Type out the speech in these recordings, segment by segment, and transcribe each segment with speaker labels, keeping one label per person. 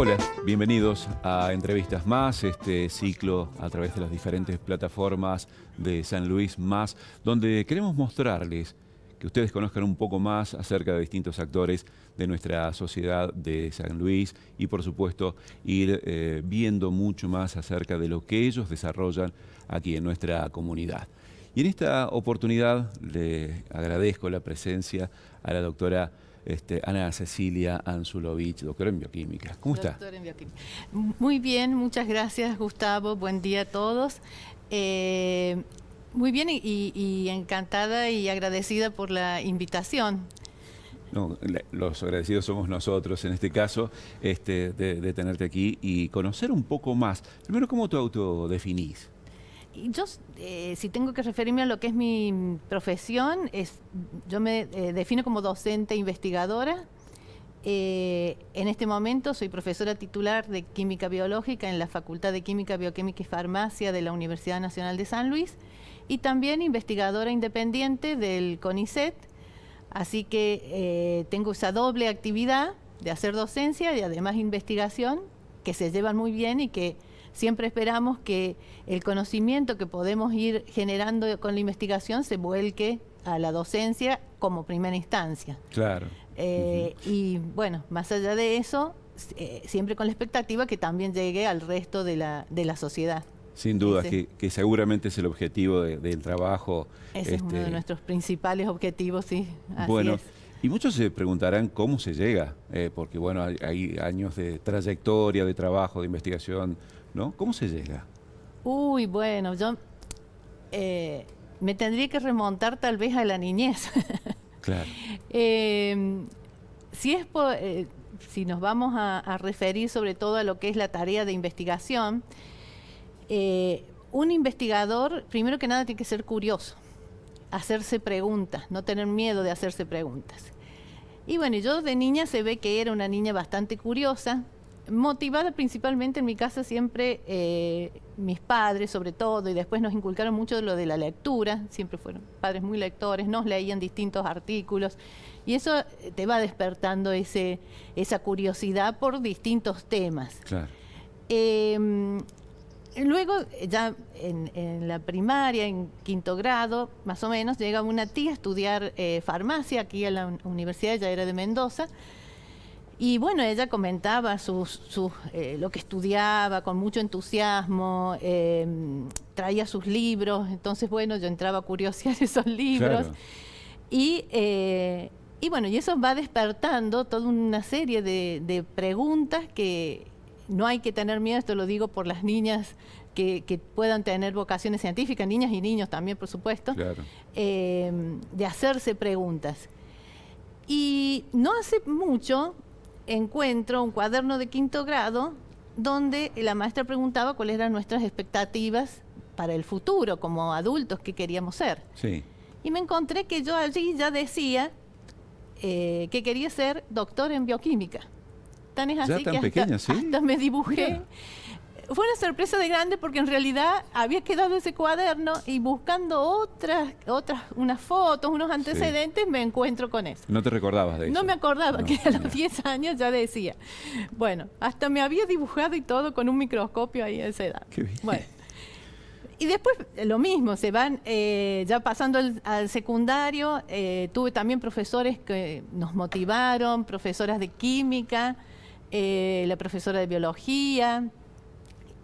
Speaker 1: Hola, bienvenidos a Entrevistas Más, este ciclo a través de las diferentes plataformas de San Luis Más, donde queremos mostrarles que ustedes conozcan un poco más acerca de distintos actores de nuestra sociedad de San Luis y, por supuesto, ir viendo mucho más acerca de lo que ellos desarrollan aquí en nuestra comunidad. Y en esta oportunidad le agradezco la presencia a la doctora Ana Cecilia Anzulovich, doctora en bioquímica. ¿Cómo está?
Speaker 2: Doctora en bioquímica. Muy bien, muchas gracias, Gustavo. Buen día a todos. Muy bien y encantada y agradecida por la invitación.
Speaker 1: No, los agradecidos somos nosotros, en este caso, de tenerte aquí y conocer un poco más. Primero, ¿cómo te autodefinís?
Speaker 2: Yo, si tengo que referirme a lo que es mi profesión, yo me defino como docente investigadora. En este momento soy profesora titular de Química Biológica en la Facultad de Química, Bioquímica y Farmacia de la Universidad Nacional de San Luis y también investigadora independiente del CONICET. Así que tengo esa doble actividad de hacer docencia y además investigación que se llevan muy bien y que siempre esperamos que el conocimiento que podemos ir generando con la investigación se vuelque a la docencia como primera instancia.
Speaker 1: Claro.
Speaker 2: Y bueno, más allá de eso, siempre con la expectativa que también llegue al resto de la sociedad.
Speaker 1: Sin duda, que seguramente es el objetivo del trabajo.
Speaker 2: Ese es uno de nuestros principales objetivos, sí.
Speaker 1: Bueno,
Speaker 2: así es.
Speaker 1: Y muchos se preguntarán cómo se llega, porque bueno, hay años de trayectoria, de trabajo, de investigación, ¿no? ¿Cómo se llega?
Speaker 2: Uy, bueno, yo me tendría que remontar tal vez a la niñez.
Speaker 1: Claro.
Speaker 2: Si nos vamos a referir sobre todo a lo que es la tarea de investigación, un investigador, primero que nada, tiene que ser curioso, hacerse preguntas, no tener miedo de hacerse preguntas. Y bueno, yo de niña se ve que era una niña bastante curiosa, motivada principalmente en mi casa siempre, mis padres sobre todo, y después nos inculcaron mucho lo de la lectura, siempre fueron padres muy lectores, nos leían distintos artículos, y eso te va despertando esa curiosidad por distintos temas.
Speaker 1: Claro.
Speaker 2: Luego, ya en la primaria, en quinto grado, más o menos, llega una tía a estudiar farmacia aquí a la universidad, ella era de Mendoza, y bueno, ella comentaba lo que estudiaba con mucho entusiasmo, traía sus libros, entonces bueno, yo entraba a curiosear esos libros.
Speaker 1: Claro.
Speaker 2: Y bueno, y eso va despertando toda una serie de preguntas que no hay que tener miedo, esto lo digo por las niñas que puedan tener vocaciones científicas, niñas y niños también, por supuesto,
Speaker 1: Claro.
Speaker 2: De hacerse preguntas. Y no hace mucho encuentro un cuaderno de quinto grado donde la maestra preguntaba cuáles eran nuestras expectativas para el futuro, como adultos, qué queríamos ser.
Speaker 1: Sí.
Speaker 2: Y me encontré que yo allí ya decía que quería ser doctor en bioquímica. Tan es así
Speaker 1: tan
Speaker 2: que
Speaker 1: pequeña, ¿sí?
Speaker 2: hasta me dibujé.
Speaker 1: Mira.
Speaker 2: Fue una sorpresa de grande porque en realidad había quedado ese cuaderno y buscando unas fotos, unos antecedentes, me encuentro con eso.
Speaker 1: ¿No te recordabas de eso?
Speaker 2: No me acordaba
Speaker 1: No,
Speaker 2: que a los
Speaker 1: mira.
Speaker 2: 10 años ya decía. Bueno, hasta me había dibujado y todo con un microscopio ahí a esa edad.
Speaker 1: Qué bien.
Speaker 2: Bueno. Y después lo mismo, se van ya pasando al secundario, tuve también profesores que nos motivaron, profesoras de química, la profesora de biología,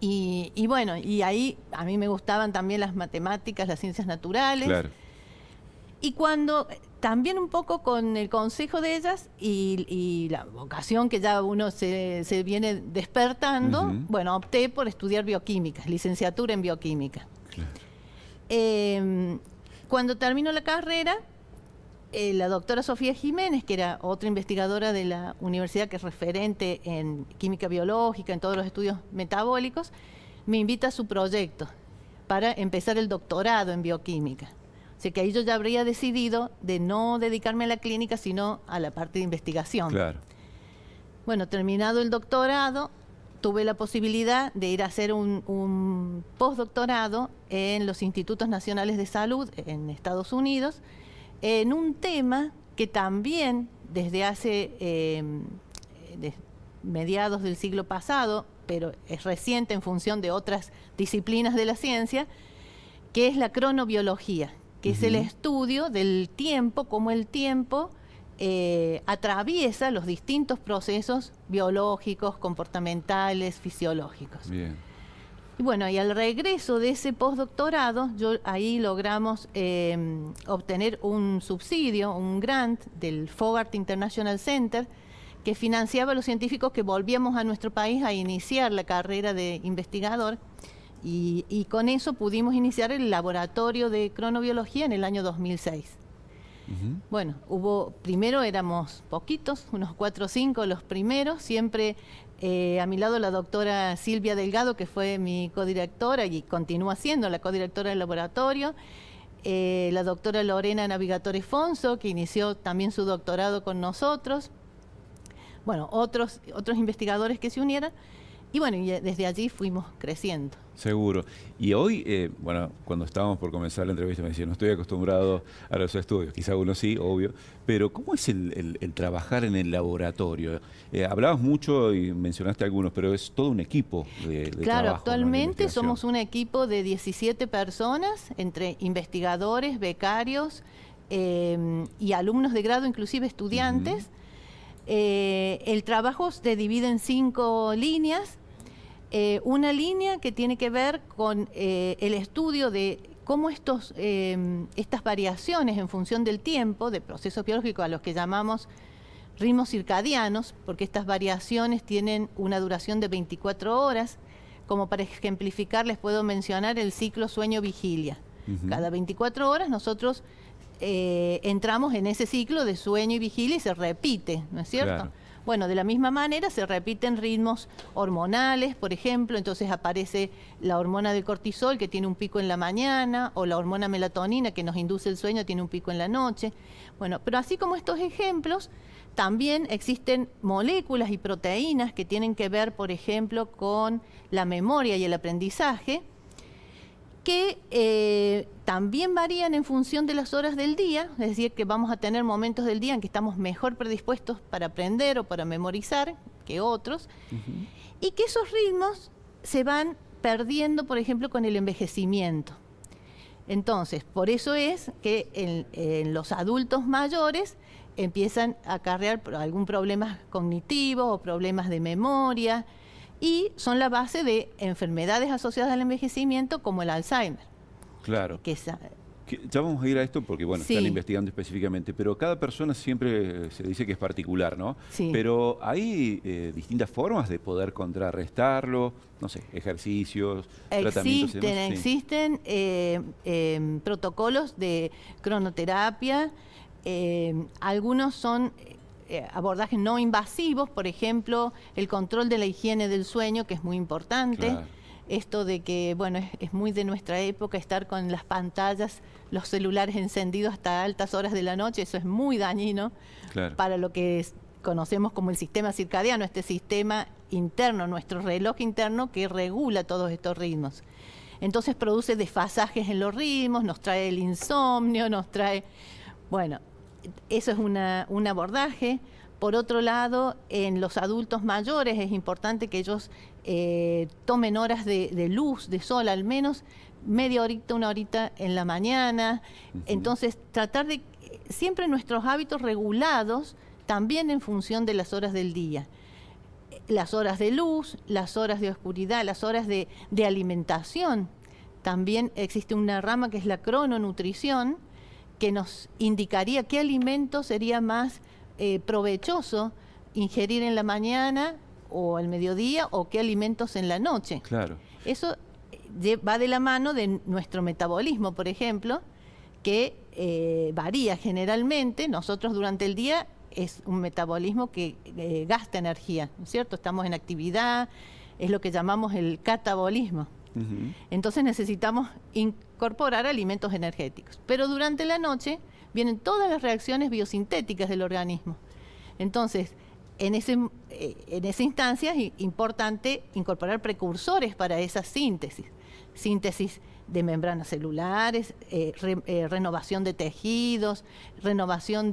Speaker 2: y bueno, y ahí a mí me gustaban también las matemáticas, las ciencias naturales.
Speaker 1: Claro.
Speaker 2: Y cuando, también un poco con el consejo de ellas y la vocación que ya uno se viene despertando, bueno, opté por estudiar bioquímica, licenciatura en bioquímica.
Speaker 1: Claro.
Speaker 2: Cuando terminó la carrera, la doctora Sofía Jiménez, que era otra investigadora de la universidad que es referente en química biológica, en todos los estudios metabólicos, me invita a su proyecto para empezar el doctorado en bioquímica. O sea que ahí yo ya habría decidido de no dedicarme a la clínica, sino a la parte de investigación.
Speaker 1: Claro.
Speaker 2: Bueno, terminado el doctorado, tuve la posibilidad de ir a hacer un postdoctorado en los Institutos Nacionales de Salud en Estados Unidos, en un tema que también desde hace mediados del siglo pasado, pero es reciente en función de otras disciplinas de la ciencia, que es la cronobiología, que es el estudio del tiempo, cómo el tiempo atraviesa los distintos procesos biológicos, comportamentales, fisiológicos.
Speaker 1: Bien.
Speaker 2: Y bueno, y al regreso de ese postdoctorado, ahí logramos obtener un subsidio, un grant del Fogart International Center, que financiaba a los científicos que volvíamos a nuestro país a iniciar la carrera de investigador. Y con eso pudimos iniciar el laboratorio de cronobiología en el año 2006. Bueno, primero éramos poquitos, unos 4 o 5 los primeros, siempre a mi lado la doctora Silvia Delgado, que fue mi codirectora y continúa siendo la codirectora del laboratorio, la doctora Lorena Navigatore Fonso, que inició también su doctorado con nosotros, bueno, otros investigadores que se unieron, y bueno, y desde allí fuimos creciendo.
Speaker 1: Seguro. Y hoy, bueno, cuando estábamos por comenzar la entrevista me decía, no estoy acostumbrado a los estudios, quizá uno sí, obvio, pero ¿cómo es el trabajar en el laboratorio? Hablabas mucho y mencionaste algunos, pero es todo un equipo de
Speaker 2: Claro,
Speaker 1: trabajo,
Speaker 2: actualmente
Speaker 1: ¿no?
Speaker 2: somos un equipo de 17 personas, entre investigadores, becarios y alumnos de grado, inclusive estudiantes. El trabajo se divide en 5 líneas. Una línea que tiene que ver con el estudio de cómo estas variaciones en función del tiempo, de procesos biológicos a los que llamamos ritmos circadianos, porque estas variaciones tienen una duración de 24 horas, como para ejemplificar les puedo mencionar el ciclo sueño-vigilia. Cada 24 horas nosotros entramos en ese ciclo de sueño y vigilia y se repite, ¿no es cierto?
Speaker 1: Claro.
Speaker 2: Bueno, de la misma manera se repiten ritmos hormonales, por ejemplo, entonces aparece la hormona del cortisol que tiene un pico en la mañana, o la hormona melatonina que nos induce el sueño tiene un pico en la noche. Bueno, pero así como estos ejemplos, también existen moléculas y proteínas que tienen que ver, por ejemplo, con la memoria y el aprendizaje, que también varían en función de las horas del día, es decir, que vamos a tener momentos del día en que estamos mejor predispuestos para aprender o para memorizar que otros, y que esos ritmos se van perdiendo, por ejemplo, con el envejecimiento. Entonces, por eso es que en los adultos mayores empiezan a acarrear algún problema cognitivo o problemas de memoria, y son la base de enfermedades asociadas al envejecimiento como el Alzheimer.
Speaker 1: Claro.
Speaker 2: Ya
Speaker 1: vamos a ir a esto porque, bueno,
Speaker 2: sí,
Speaker 1: están investigando específicamente, pero cada persona siempre se dice que es particular, ¿no?
Speaker 2: Sí.
Speaker 1: Pero hay distintas formas de poder contrarrestarlo, no sé, ejercicios, tratamientos y demás.
Speaker 2: Existen protocolos de cronoterapia, algunos son abordajes no invasivos, por ejemplo, el control de la higiene del sueño, que es muy importante.
Speaker 1: Claro.
Speaker 2: Esto de que, bueno, es muy de nuestra época estar con las pantallas, los celulares encendidos hasta altas horas de la noche, eso es muy dañino para lo que conocemos como el sistema circadiano, este sistema interno, nuestro reloj interno que regula todos estos ritmos. Entonces produce desfasajes en los ritmos, nos trae el insomnio, nos trae... Bueno, eso es un abordaje. Por otro lado, en los adultos mayores es importante que ellos tomen horas de luz, de sol, al menos media horita, 1 horita en la mañana. Entonces, tratar de siempre nuestros hábitos regulados también en función de las horas del día. Las horas de luz, las horas de oscuridad, las horas de alimentación. También existe una rama que es la crononutrición, que nos indicaría qué alimento sería más provechoso ingerir en la mañana o al mediodía, o qué alimentos en la noche.
Speaker 1: Claro.
Speaker 2: Eso va de la mano de nuestro metabolismo, por ejemplo, que varía generalmente. Nosotros durante el día es un metabolismo que gasta energía, ¿no es cierto? Estamos en actividad, es lo que llamamos el catabolismo. Entonces necesitamos incorporar alimentos energéticos. Pero durante la noche vienen todas las reacciones biosintéticas del organismo. Entonces, en esa instancia es importante incorporar precursores para esa síntesis. Síntesis de membranas celulares, renovación de tejidos, renovación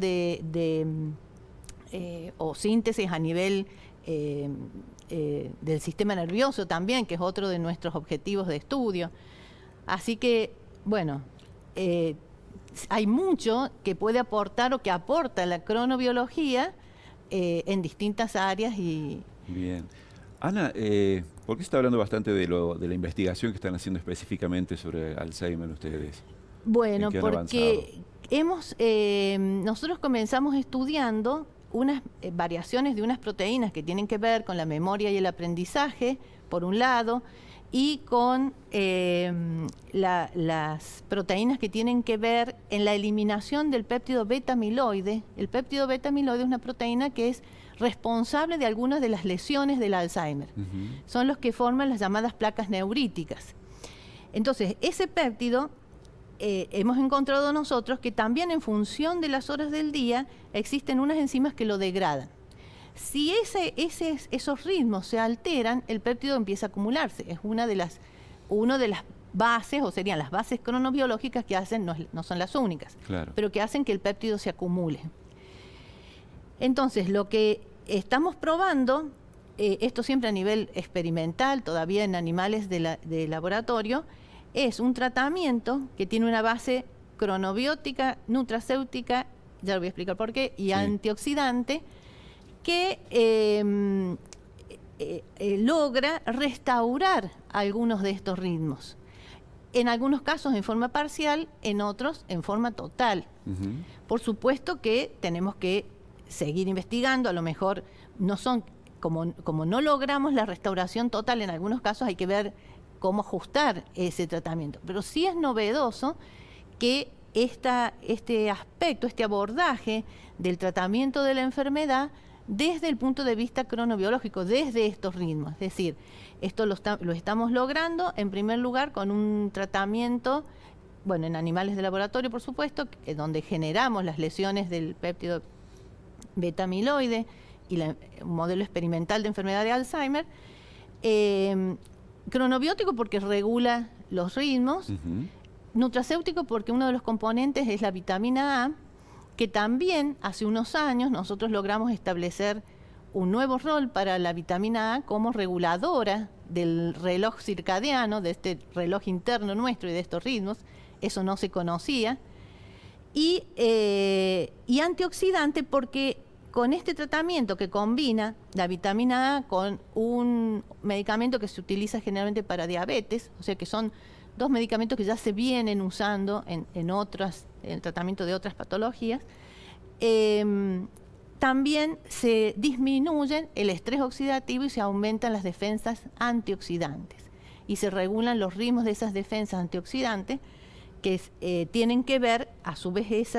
Speaker 2: o síntesis a nivel del sistema nervioso también, que es otro de nuestros objetivos de estudio. Así que, bueno, hay mucho que puede aportar o que aporta la cronobiología en distintas áreas.
Speaker 1: Bien. Ana, ¿por qué está hablando bastante de la investigación que están haciendo específicamente sobre Alzheimer ustedes?
Speaker 2: Bueno, porque nosotros comenzamos estudiando unas variaciones de unas proteínas que tienen que ver con la memoria y el aprendizaje, por un lado, y con las proteínas que tienen que ver en la eliminación del péptido beta-amiloide. El péptido beta-amiloide es una proteína que es responsable de algunas de las lesiones del Alzheimer. Son los que forman las llamadas placas neuríticas. Entonces, ese péptido hemos encontrado nosotros que también en función de las horas del día existen unas enzimas que lo degradan. Si esos ritmos se alteran, el péptido empieza a acumularse. Es una de las bases, o serían las bases cronobiológicas que hacen, no son las únicas,
Speaker 1: claro,
Speaker 2: pero que hacen que el péptido se acumule. Entonces, lo que estamos probando, esto siempre a nivel experimental, todavía en animales de laboratorio, es un tratamiento que tiene una base cronobiótica, nutracéutica, ya lo voy a explicar por qué, y antioxidante, que logra restaurar algunos de estos ritmos. En algunos casos en forma parcial, en otros en forma total. Por supuesto que tenemos que seguir investigando, a lo mejor no son, como no logramos la restauración total, en algunos casos hay que ver cómo ajustar ese tratamiento. Pero sí es novedoso que este aspecto, este abordaje del tratamiento de la enfermedad desde el punto de vista cronobiológico, desde estos ritmos. Es decir, esto lo estamos logrando, en primer lugar, con un tratamiento, bueno, en animales de laboratorio, por supuesto, donde generamos las lesiones del péptido beta-amiloide y un modelo experimental de enfermedad de Alzheimer. Cronobiótico porque regula los ritmos, nutracéutico porque uno de los componentes es la vitamina A, que también hace unos años nosotros logramos establecer un nuevo rol para la vitamina A como reguladora del reloj circadiano, de este reloj interno nuestro y de estos ritmos. Eso no se conocía. Y antioxidante porque con este tratamiento que combina la vitamina A con un medicamento que se utiliza generalmente para diabetes, o sea que son dos medicamentos que ya se vienen usando en el tratamiento de otras patologías, también se disminuyen el estrés oxidativo y se aumentan las defensas antioxidantes. Y se regulan los ritmos de esas defensas antioxidantes que tienen que ver, a su vez,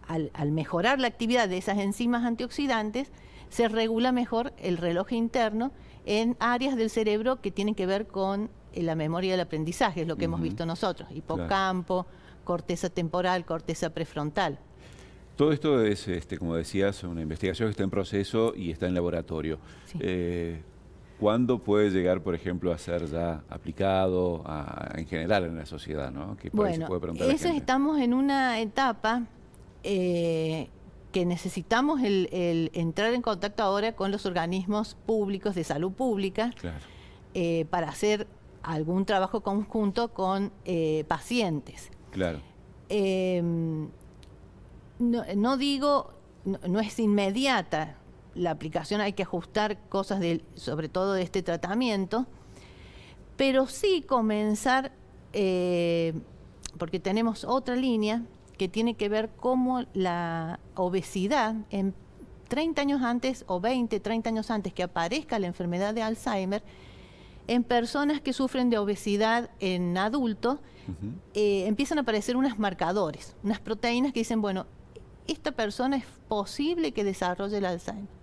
Speaker 2: al mejorar la actividad de esas enzimas antioxidantes, se regula mejor el reloj interno en áreas del cerebro que tienen que ver con la memoria del aprendizaje, es lo que hemos visto nosotros, hipocampo, corteza temporal, corteza prefrontal.
Speaker 1: Todo esto es, como decías, una investigación que está en proceso y está en laboratorio.
Speaker 2: Sí.
Speaker 1: ¿Cuándo puede llegar, por ejemplo, a ser ya aplicado en general en la sociedad, ¿no? Que por ahí se puede preguntar a la gente.
Speaker 2: Estamos en una etapa que necesitamos el entrar en contacto ahora con los organismos públicos de salud pública,
Speaker 1: claro,
Speaker 2: para hacer algún trabajo conjunto con pacientes.
Speaker 1: Claro.
Speaker 2: No es inmediata la aplicación, hay que ajustar cosas sobre todo de este tratamiento, pero sí comenzar, porque tenemos otra línea que tiene que ver cómo la obesidad, en 30 años antes o 20, 30 años antes que aparezca la enfermedad de Alzheimer, en personas que sufren de obesidad en adultos, empiezan a aparecer unos marcadores, unas proteínas que dicen, bueno, esta persona es posible que desarrolle el Alzheimer.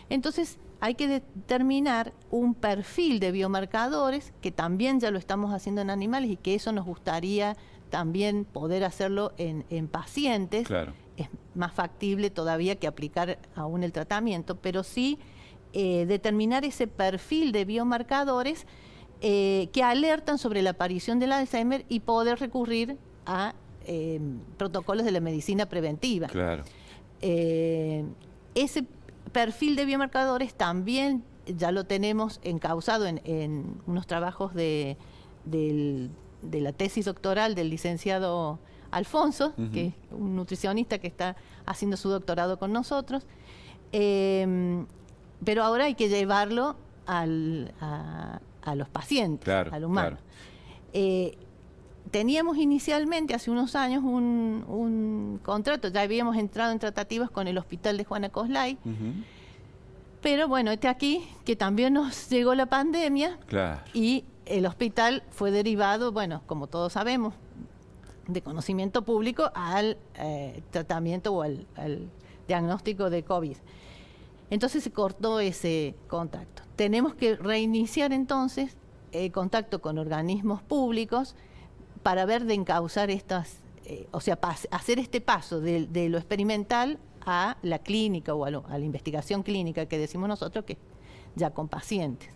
Speaker 2: Entonces hay que determinar un perfil de biomarcadores, que también ya lo estamos haciendo en animales y que eso nos gustaría también poder hacerlo en pacientes.
Speaker 1: Claro.
Speaker 2: Es más factible todavía que aplicar aún el tratamiento, pero sí determinar ese perfil de biomarcadores que alertan sobre la aparición del Alzheimer y poder recurrir a protocolos de la medicina preventiva.
Speaker 1: Claro.
Speaker 2: Ese perfil de biomarcadores también ya lo tenemos encauzado en unos trabajos de la tesis doctoral del licenciado Alfonso, que es un nutricionista que está haciendo su doctorado con nosotros. Pero ahora hay que llevarlo a los pacientes, al humano. Teníamos inicialmente, hace unos años, un contrato, ya habíamos entrado en tratativas con el Hospital de Juana Coslay, pero bueno, aquí que también nos llegó la pandemia y el hospital fue derivado, bueno, como todos sabemos, de conocimiento público al tratamiento o al diagnóstico de COVID. Entonces se cortó ese contacto. Tenemos que reiniciar entonces contacto con organismos públicos para ver de encauzar estas, o sea, hacer este paso de lo experimental a la clínica o a la investigación clínica que decimos nosotros, que ya con pacientes.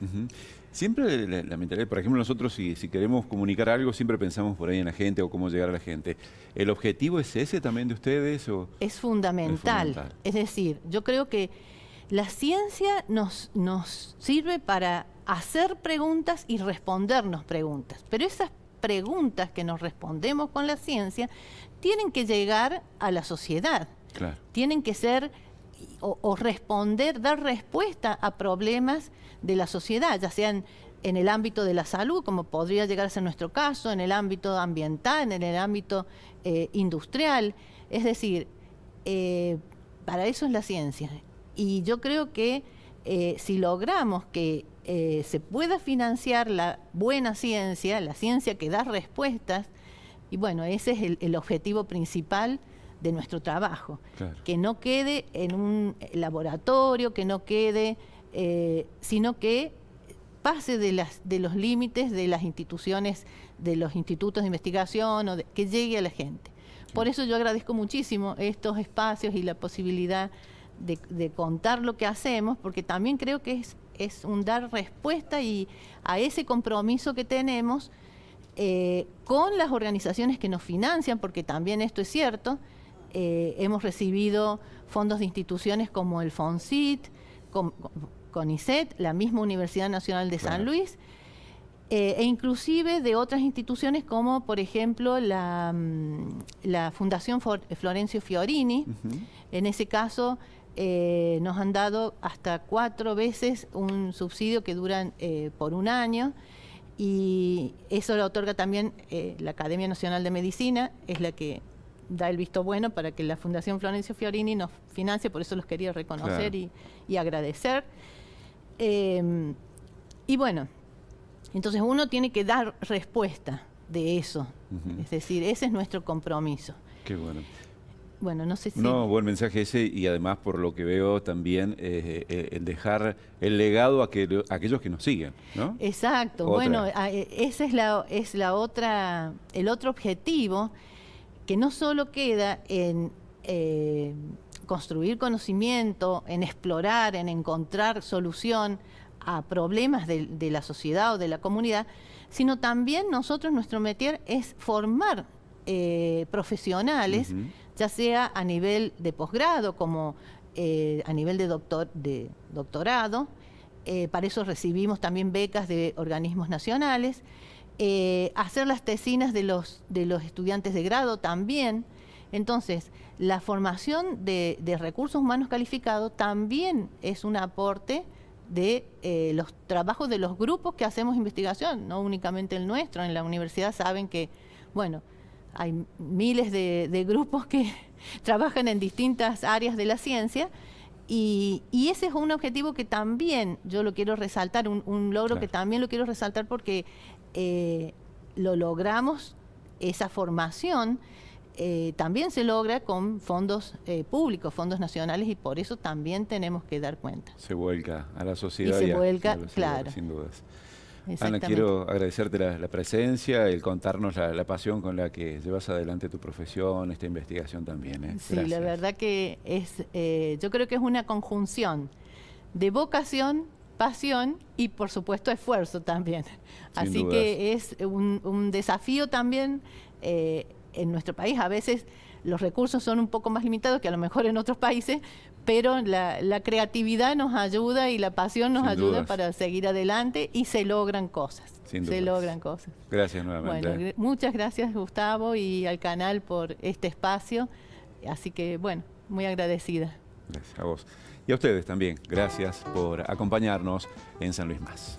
Speaker 1: Siempre la mentalidad, por ejemplo, nosotros si queremos comunicar algo, siempre pensamos por ahí en la gente o cómo llegar a la gente. ¿El objetivo es ese también de ustedes? ¿O?
Speaker 2: Es fundamental. Es decir, yo creo que la ciencia nos sirve para hacer preguntas y respondernos preguntas, pero esas preguntas que nos respondemos con la ciencia tienen que llegar a la sociedad. Tienen que ser o responder, dar respuesta a problemas de la sociedad, ya sean en el ámbito de la salud, como podría llegar a ser nuestro caso, en el ámbito ambiental, en el ámbito industrial. Es decir, para eso es la ciencia. Y yo creo que si logramos que se pueda financiar la buena ciencia, la ciencia que da respuestas, y bueno, ese es el objetivo principal de nuestro trabajo, que no quede en un laboratorio, que no quede, sino que pase de los límites de las instituciones, de los institutos de investigación, que llegue a la gente. Por eso yo agradezco muchísimo estos espacios y la posibilidad de contar lo que hacemos, porque también creo que es un dar respuesta y a ese compromiso que tenemos con las organizaciones que nos financian, porque también esto es cierto. Hemos recibido fondos de instituciones como el FONCIT, CONICET, la misma Universidad Nacional de San Luis, e inclusive de otras instituciones como, por ejemplo, la Fundación Florencio Fiorini. En ese caso, nos han dado hasta 4 veces un subsidio que duran por un año, y eso lo otorga también la Academia Nacional de Medicina, es la que da el visto bueno para que la Fundación Florencio Fiorini nos financie, por eso los quería reconocer y agradecer. Y bueno, entonces uno tiene que dar respuesta de eso, es decir, ese es nuestro compromiso.
Speaker 1: Qué bueno.
Speaker 2: Bueno, no sé si...
Speaker 1: No, buen mensaje ese, y además por lo que veo también el dejar el legado a aquellos que nos siguen, ¿no?
Speaker 2: Exacto, bueno, ese es el otro objetivo, que no solo queda en construir conocimiento, en explorar, en encontrar solución a problemas de la sociedad o de la comunidad, sino también nuestro métier es formar profesionales, ya sea a nivel de posgrado como a nivel de doctorado. Para eso recibimos también becas de organismos nacionales. Hacer las tesinas de los estudiantes de grado también. Entonces, la formación de recursos humanos calificados también es un aporte de los trabajos de los grupos que hacemos investigación, no únicamente el nuestro. En la universidad saben que, bueno, hay miles de grupos que trabajan en distintas áreas de la ciencia, y ese es un objetivo que también yo lo quiero resaltar, un logro que también lo quiero resaltar, porque lo logramos, esa formación también se logra con fondos públicos, fondos nacionales, y por eso también tenemos que dar cuenta.
Speaker 1: Se vuelca a la sociedad.
Speaker 2: Y se vuelca, claro.
Speaker 1: Sin dudas. Ana, quiero agradecerte la presencia, el contarnos la pasión con la que llevas adelante tu profesión, esta investigación también.
Speaker 2: Sí, la verdad que yo creo que es una conjunción de vocación, pasión y, por supuesto, esfuerzo también. Así que es un desafío también en nuestro país a veces los recursos son un poco más limitados que a lo mejor en otros países, pero la creatividad nos ayuda y la pasión nos
Speaker 1: Sin
Speaker 2: ayuda
Speaker 1: dudas.
Speaker 2: para seguir adelante y se logran cosas.
Speaker 1: Sin
Speaker 2: Se
Speaker 1: dudas.
Speaker 2: logran cosas.
Speaker 1: Gracias nuevamente.
Speaker 2: Bueno, muchas gracias Gustavo y al canal por este espacio. Así que bueno, muy agradecida.
Speaker 1: Gracias a vos. Y a ustedes también. Gracias por acompañarnos en San Luis Más.